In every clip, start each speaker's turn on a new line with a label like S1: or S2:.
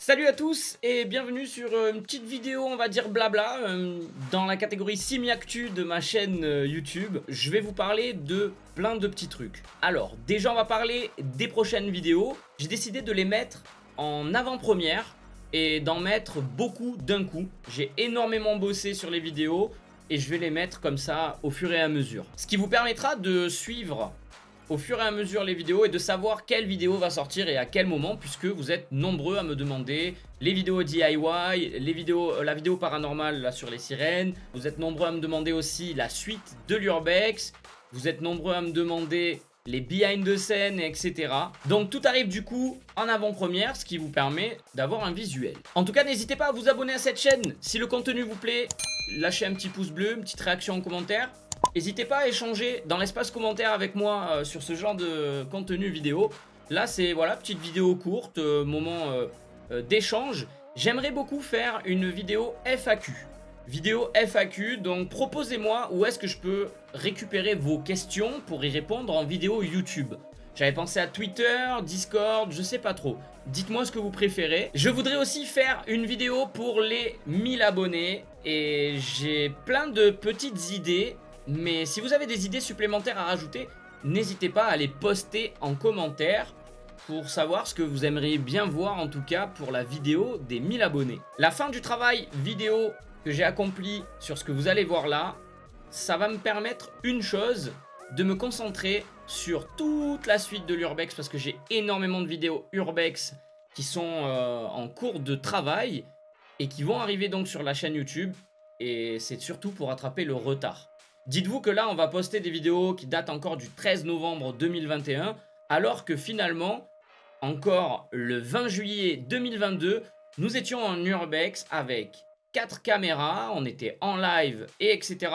S1: Salut à tous et bienvenue sur une petite vidéo, on va dire blabla, dans la catégorie Simi-Actu de ma chaîne YouTube. Je vais vous parler de plein de petits trucs. Alors, déjà on va parler des prochaines vidéos. J'ai décidé de les mettre en avant-première et d'en mettre beaucoup d'un coup. J'ai énormément bossé sur les vidéos et je vais les mettre comme ça au fur et à mesure. Ce qui vous permettra de suivre au fur et à mesure les vidéos et de savoir quelle vidéo va sortir et à quel moment, puisque vous êtes nombreux à me demander les vidéos DIY, les vidéos, la vidéo paranormale là sur les sirènes. Vous êtes nombreux à me demander aussi la suite de l'Urbex. Vous êtes nombreux à me demander les behind the scene, etc. Donc tout arrive du coup en avant-première, ce qui vous permet d'avoir un visuel. En tout cas, n'hésitez pas à vous abonner à cette chaîne si le contenu vous plaît. Lâchez un petit pouce bleu, une petite réaction en commentaire. N'hésitez pas à échanger dans l'espace commentaire avec moi sur ce genre de contenu vidéo. Là c'est voilà, petite vidéo courte, moment d'échange. J'aimerais beaucoup faire une vidéo FAQ. Vidéo FAQ, donc proposez-moi où est-ce que je peux récupérer vos questions pour y répondre en vidéo YouTube. J'avais pensé à Twitter, Discord, je sais pas trop. Dites-moi ce que vous préférez. Je voudrais aussi faire une vidéo pour les 1000 abonnés et j'ai plein de petites idées. Mais si vous avez des idées supplémentaires à rajouter, n'hésitez pas à les poster en commentaire pour savoir ce que vous aimeriez bien voir en tout cas pour la vidéo des 1000 abonnés. La fin du travail vidéo que j'ai accompli sur ce que vous allez voir là, ça va me permettre une chose, de me concentrer sur toute la suite de l'Urbex parce que j'ai énormément de vidéos Urbex qui sont en cours de travail et qui vont arriver donc sur la chaîne YouTube et c'est surtout pour rattraper le retard. Dites-vous que là, on va poster des vidéos qui datent encore du 13 novembre 2021, alors que finalement, encore le 20 juillet 2022, nous étions en Urbex avec 4 caméras, on était en live et etc.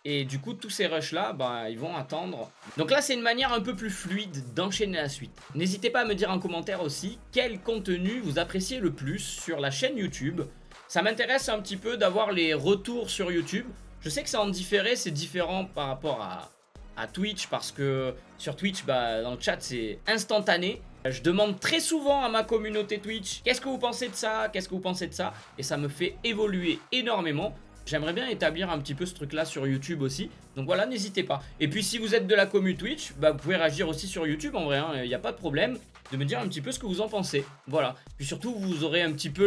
S1: Et du coup, tous ces rushs-là, bah, ils vont attendre. Donc là, c'est une manière un peu plus fluide d'enchaîner la suite. N'hésitez pas à me dire en commentaire aussi quel contenu vous appréciez le plus sur la chaîne YouTube. Ça m'intéresse un petit peu d'avoir les retours sur YouTube. Je sais que c'est en différé, c'est différent par rapport à Twitch parce que sur Twitch, bah, dans le chat, c'est instantané. Je demande très souvent à ma communauté Twitch, qu'est-ce que vous pensez de ça? Qu'est-ce que vous pensez de ça? Et ça me fait évoluer énormément. J'aimerais bien établir un petit peu ce truc-là sur YouTube aussi. Donc voilà, n'hésitez pas. Et puis si vous êtes de la commu Twitch, bah, vous pouvez réagir aussi sur YouTube en vrai, il n'y a pas de problème. De me dire un petit peu ce que vous en pensez. Voilà. Puis surtout, vous aurez un petit peu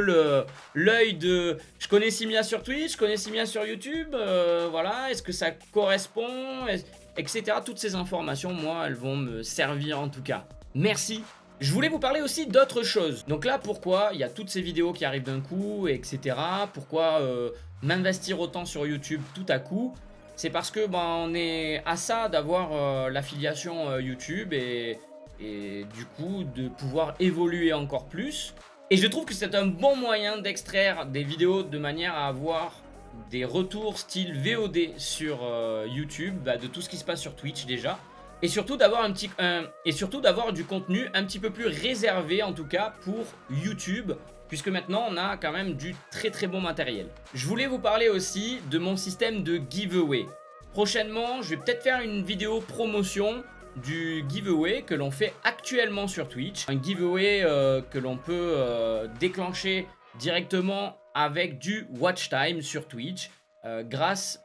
S1: l'œil de... Je connais Simia sur Twitch, je connais Simia sur YouTube. Voilà, est-ce que ça correspond, etc. Toutes ces informations, moi, elles vont me servir en tout cas. Merci. Je voulais vous parler aussi d'autres choses. Donc là, pourquoi il y a toutes ces vidéos qui arrivent d'un coup, etc. Pourquoi m'investir autant sur YouTube tout à coup? C'est parce que bah, on est à ça d'avoir l'affiliation YouTube et du coup de pouvoir évoluer encore plus. Et je trouve que c'est un bon moyen d'extraire des vidéos de manière à avoir des retours style VOD sur YouTube, bah, de tout ce qui se passe sur Twitch déjà. Et surtout d'avoir du contenu un petit peu plus réservé en tout cas pour YouTube, puisque maintenant on a quand même du très très bon matériel. Je voulais vous parler aussi de mon système de giveaway. Prochainement, je vais peut-être faire une vidéo promotion du giveaway que l'on fait actuellement sur Twitch. Un giveaway que l'on peut déclencher directement avec du watch time sur Twitch grâce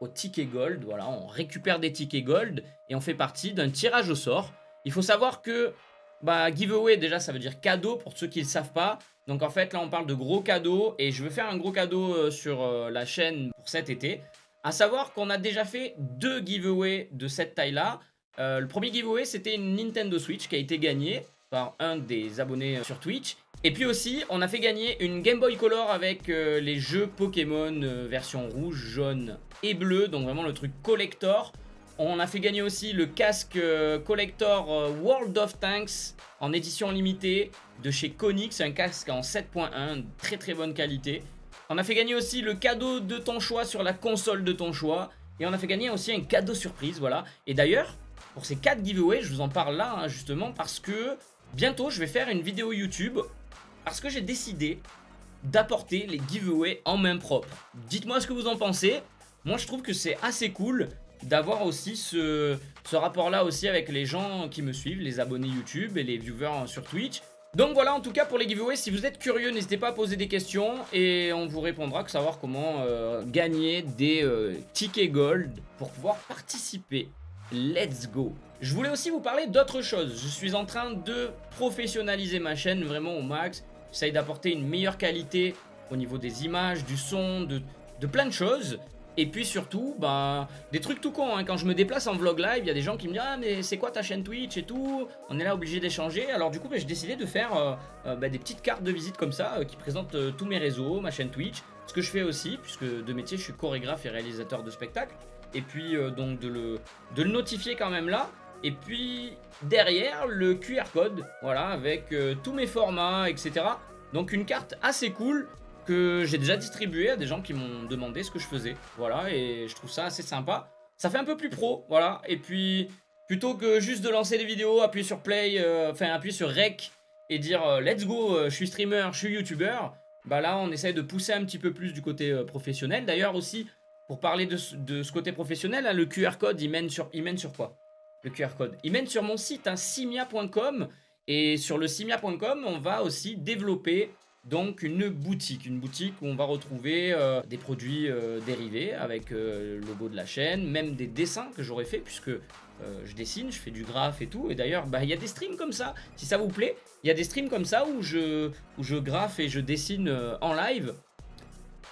S1: au ticket gold. Voilà, on récupère des tickets gold et on fait partie d'un tirage au sort. Il faut savoir que bah, giveaway déjà ça veut dire cadeau pour ceux qui ne le savent pas. Donc en fait là on parle de gros cadeaux et je veux faire un gros cadeau sur la chaîne pour cet été. À savoir qu'on a déjà fait 2 giveaways de cette taille là. Le premier giveaway c'était une Nintendo Switch qui a été gagnée par un des abonnés sur Twitch. Et puis aussi on a fait gagner une Game Boy Color avec les jeux Pokémon version rouge, jaune et bleu. Donc vraiment le truc collector. On a fait gagner aussi le casque collector World of Tanks en édition limitée de chez Konix. C'est un casque en 7.1, très très bonne qualité. On a fait gagner aussi le cadeau de ton choix sur la console de ton choix. Et on a fait gagner aussi un cadeau surprise, voilà. Et d'ailleurs, pour ces 4 giveaways, je vous en parle là, hein, justement, parce que bientôt, je vais faire une vidéo YouTube. Parce que j'ai décidé d'apporter les giveaways en main propre. Dites-moi ce que vous en pensez. Moi, je trouve que c'est assez cool d'avoir aussi ce rapport-là aussi avec les gens qui me suivent, les abonnés YouTube et les viewers sur Twitch. Donc voilà, en tout cas pour les giveaways, si vous êtes curieux, n'hésitez pas à poser des questions et on vous répondra que savoir comment gagner des tickets gold pour pouvoir participer. Let's go! Je voulais aussi vous parler d'autre chose. Je suis en train de professionnaliser ma chaîne vraiment au max. J'essaye d'apporter une meilleure qualité au niveau des images, du son, de plein de choses. Et puis surtout, bah, des trucs tout cons, hein. Quand je me déplace en vlog live, il y a des gens qui me disent « Ah mais c'est quoi ta chaîne Twitch et tout ?» On est là obligé d'échanger. Alors du coup, bah, j'ai décidé de faire des petites cartes de visite comme ça qui présentent tous mes réseaux, ma chaîne Twitch. Ce que je fais aussi, puisque de métier, je suis chorégraphe et réalisateur de spectacles. Et puis donc de le notifier quand même là. Et puis derrière, le QR code, voilà, avec tous mes formats, etc. Donc une carte assez cool que j'ai déjà distribué à des gens qui m'ont demandé ce que je faisais. Voilà, et je trouve ça assez sympa. Ça fait un peu plus pro, voilà. Et puis, plutôt que juste de lancer des vidéos, appuyer sur play, appuyer sur rec et dire let's go, je suis streamer, je suis youtubeur. Bah là, on essaye de pousser un petit peu plus du côté professionnel. D'ailleurs aussi, pour parler de ce côté professionnel, hein, le QR code, il mène sur quoi? Le QR code. Il mène sur mon site, hein, simia.com. Et sur le simia.com, on va aussi développer donc une boutique où on va retrouver des produits dérivés avec le logo de la chaîne, même des dessins que j'aurais fait puisque je dessine, je fais du graphe et tout. Et d'ailleurs, bah, il y a des streams comme ça, si ça vous plaît. Il y a des streams comme ça où je graphe et je dessine en live.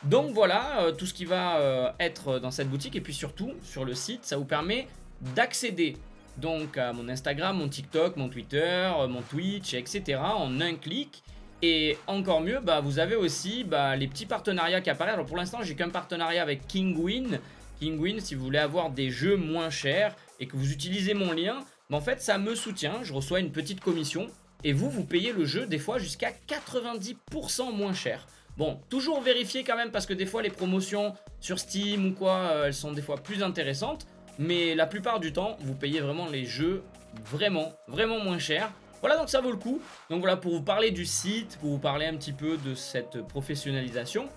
S1: Donc voilà, tout ce qui va être dans cette boutique. Et puis surtout, sur le site, ça vous permet d'accéder donc à mon Instagram, mon TikTok, mon Twitter, mon Twitch, etc. en un clic. Et encore mieux, bah, vous avez aussi les petits partenariats qui apparaissent. Alors pour l'instant, j'ai qu'un partenariat avec Kinguin. Kinguin, si vous voulez avoir des jeux moins chers et que vous utilisez mon lien, bah, en fait, ça me soutient. Je reçois une petite commission et vous payez le jeu des fois jusqu'à 90% moins cher. Bon, toujours vérifier quand même parce que des fois, les promotions sur Steam ou quoi, elles sont des fois plus intéressantes. Mais la plupart du temps, vous payez vraiment les jeux vraiment moins cher. Voilà, donc ça vaut le coup. Donc voilà, pour vous parler du site, pour vous parler un petit peu de cette professionnalisation.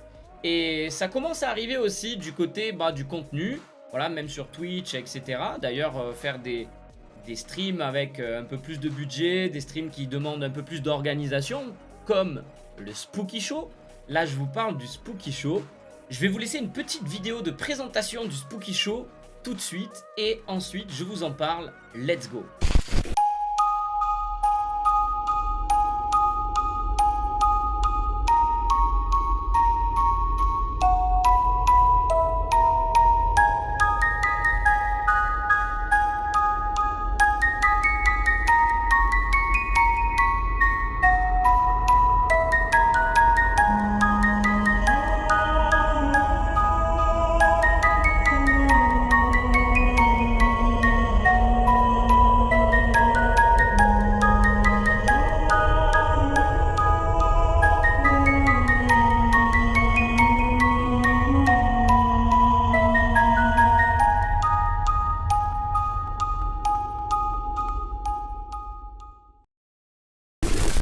S1: Et ça commence à arriver aussi du côté du contenu. Voilà, même sur Twitch, etc. D'ailleurs, faire des streams avec un peu plus de budget, des streams qui demandent un peu plus d'organisation, comme le Spooky Show. Là, je vous parle du Spooky Show. Je vais vous laisser une petite vidéo de présentation du Spooky Show tout de suite. Et ensuite, je vous en parle. Let's go!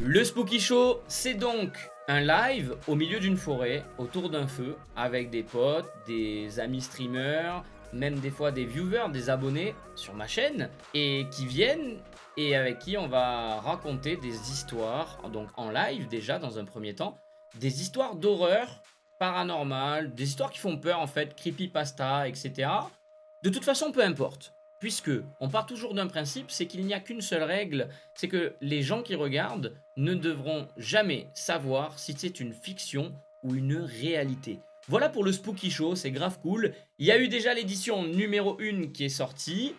S1: Le Spooky Show, c'est donc un live au milieu d'une forêt, autour d'un feu, avec des potes, des amis streamers, même des fois des viewers, des abonnés sur ma chaîne, et qui viennent et avec qui on va raconter des histoires, donc en live déjà dans un premier temps, des histoires d'horreur paranormale, des histoires qui font peur en fait, creepypasta, etc. De toute façon, peu importe. Puisque on part toujours d'un principe, c'est qu'il n'y a qu'une seule règle, c'est que les gens qui regardent ne devront jamais savoir si c'est une fiction ou une réalité. Voilà pour le Spooky Show, c'est grave cool. Il y a eu déjà l'édition numéro 1 qui est sortie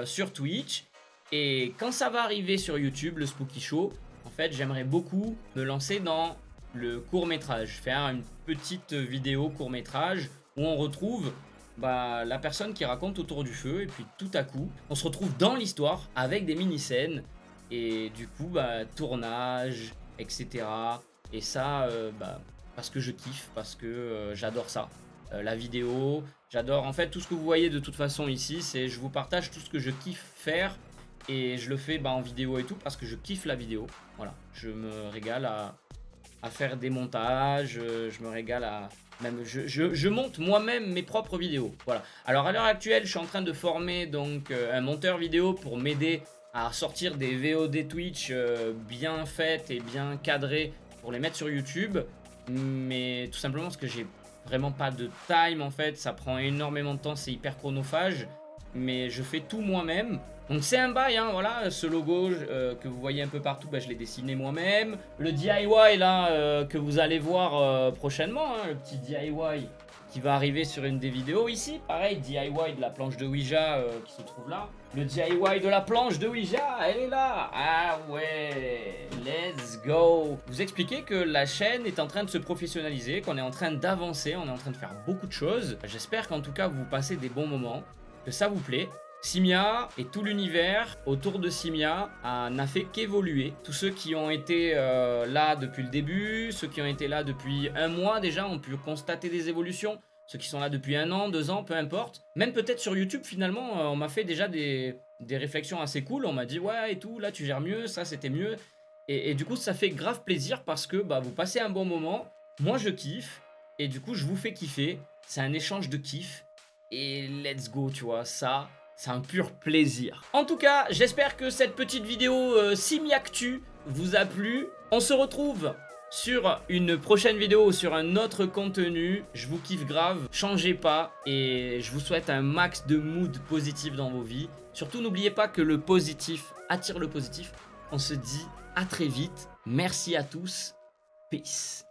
S1: sur Twitch. Et quand ça va arriver sur YouTube, le Spooky Show, en fait, j'aimerais beaucoup me lancer dans le court-métrage. Faire une petite vidéo court-métrage où on retrouve la personne qui raconte autour du feu, et puis tout à coup on se retrouve dans l'histoire avec des mini-scènes et du coup tournage, etc. Et ça parce que je kiffe, parce que j'adore ça, la vidéo, j'adore en fait tout ce que vous voyez de toute façon ici, c'est je vous partage tout ce que je kiffe faire et je le fais en vidéo et tout parce que je kiffe la vidéo. Voilà, je me régale à faire des montages, je me régale à... Même je monte moi-même mes propres vidéos. Voilà. Alors à l'heure actuelle, je suis en train de former donc un monteur vidéo pour m'aider à sortir des VOD Twitch bien faites et bien cadrées pour les mettre sur YouTube. Mais tout simplement parce que j'ai vraiment pas de time en fait, ça prend énormément de temps, c'est hyper chronophage. Mais je fais tout moi-même. Donc c'est un bail, hein, voilà, ce logo que vous voyez un peu partout, bah, je l'ai dessiné moi-même. Le DIY là, que vous allez voir prochainement, hein, le petit DIY qui va arriver sur une des vidéos ici. Pareil, DIY de la planche de Ouija qui se trouve là. Le DIY de la planche de Ouija, elle est là. Ah ouais, let's go. Vous expliquez que la chaîne est en train de se professionnaliser, qu'on est en train d'avancer, on est en train de faire beaucoup de choses. J'espère qu'en tout cas vous passez des bons moments, que ça vous plaît. Simia et tout l'univers autour de Simia n'a fait qu'évoluer. Tous ceux qui ont été là depuis le début, ceux qui ont été là depuis un mois déjà ont pu constater des évolutions. Ceux qui sont là depuis 1 an, 2 ans, peu importe. Même peut-être sur YouTube finalement, on m'a fait déjà des réflexions assez cool. On m'a dit ouais et tout, là tu gères mieux, ça c'était mieux. Et du coup ça fait grave plaisir parce que bah, vous passez un bon moment. Moi je kiffe et du coup je vous fais kiffer. C'est un échange de kiff. Et let's go, tu vois, ça... c'est un pur plaisir. En tout cas, j'espère que cette petite vidéo Simiactu vous a plu. On se retrouve sur une prochaine vidéo, sur un autre contenu. Je vous kiffe grave, changez pas. Et je vous souhaite un max de mood positif dans vos vies. Surtout, n'oubliez pas que le positif attire le positif. On se dit à très vite. Merci à tous. Peace.